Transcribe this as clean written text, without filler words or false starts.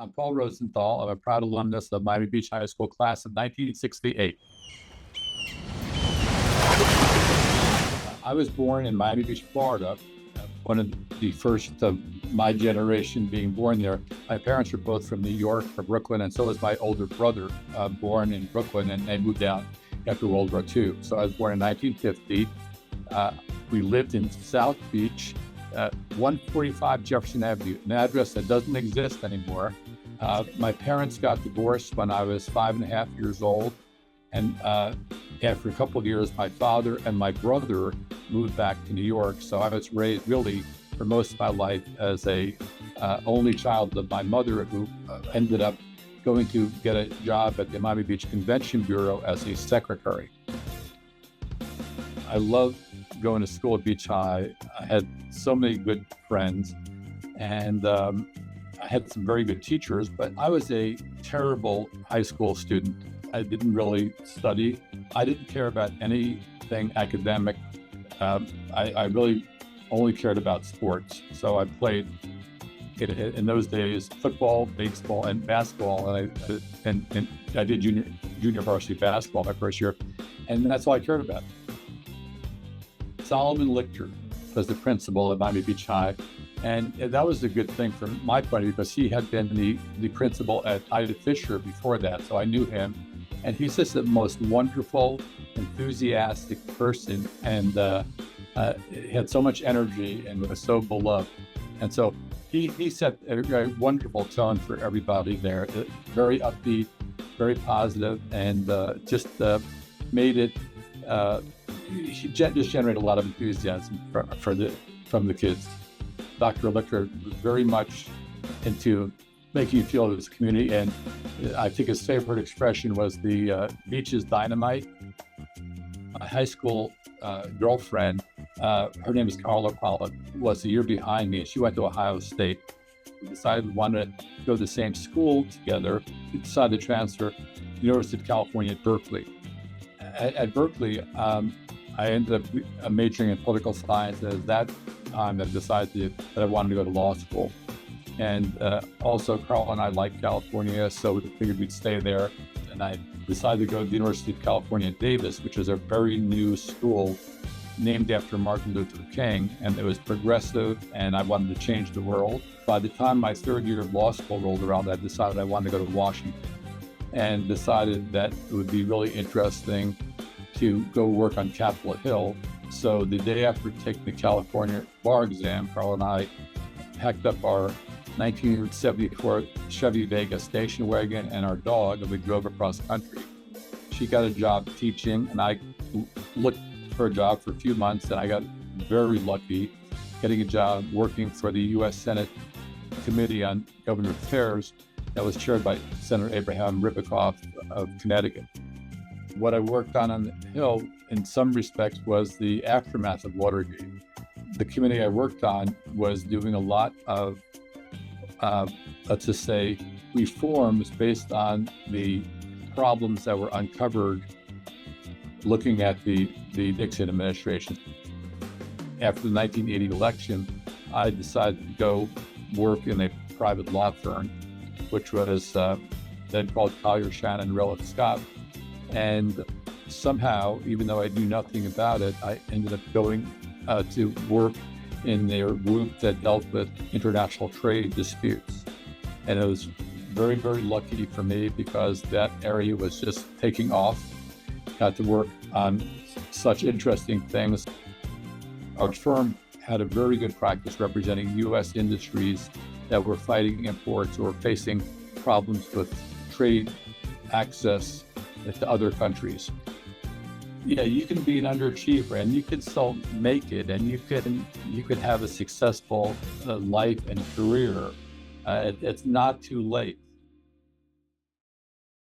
I'm Paul Rosenthal. I'm a proud alumnus of Miami Beach High School class of 1968. I was born in Miami Beach, Florida, one of the first of my generation being born there. My parents were both from New York, from Brooklyn, and so was my older brother, born in Brooklyn, and they moved out after World War II. So I was born in 1950. We lived in South Beach, 145 Jefferson Avenue, an address that doesn't exist anymore. My parents got divorced when I was 5.5 years old. And after a couple of years, my father and my brother moved back to New York. So I was raised really for most of my life as a only child of my mother, who ended up going to get a job at the Miami Beach Convention Bureau as a secretary. I loved going to school at Beach High. I had so many good friends, and I had some very good teachers, but I was a terrible high school student. I didn't really study. I didn't care about anything academic. I really only cared about sports. So I played, in those days, football, baseball, and basketball. And I did junior varsity basketball my first year, and that's all I cared about. Solomon Lichter was the principal at Miami Beach High, and that was a good thing from my point of view, because he had been the principal at Ida Fisher before that, so I knew him. And he's just the most wonderful, enthusiastic person, and he had so much energy and was so beloved. And so he set a very wonderful tone for everybody there, very upbeat, very positive, and just made it, he just generated a lot of enthusiasm from the kids. Dr. Lichter was very much into making you feel it was a community, and I think his favorite expression was the beach is dynamite. My high school girlfriend, her name is Carla Pollock, was a year behind me, and she went to Ohio State. We decided we wanted to go to the same school together. We decided to transfer to the University of California at Berkeley. At Berkeley, I ended up majoring in political science. At that time, I decided that I wanted to go to law school. And also, Carl and I liked California, so we figured we'd stay there. And I decided to go to the University of California at Davis, which is a very new school named after Martin Luther King, and it was progressive, and I wanted to change the world. By the time my third year of law school rolled around, I decided I wanted to go to Washington, and decided that it would be really interesting to go work on Capitol Hill. So the day after taking the California bar exam, Carl and I packed up our 1974 Chevy Vega station wagon and our dog, and we drove across country. She got a job teaching, and I looked for a job for a few months, and I got very lucky getting a job working for the U.S. Senate Committee on Government Affairs that was chaired by Senator Abraham Ribicoff of Connecticut. What I worked on the Hill, in some respects, was the aftermath of Watergate. The committee I worked on was doing a lot of, let's just say, reforms based on the problems that were uncovered looking at the Nixon administration. After the 1980 election, I decided to go work in a private law firm, which was then called Collier, Shannon, Rowlett Scott. And somehow, even though I knew nothing about it, I ended up going to work in their group that dealt with international trade disputes. And it was very, very lucky for me, because that area was just taking off. Got to work on such interesting things. Our firm had a very good practice representing U.S. industries that were fighting imports or facing problems with trade access to other countries. Yeah, you can be an underachiever, and you can still make it, and you could have a successful life and career. It's not too late.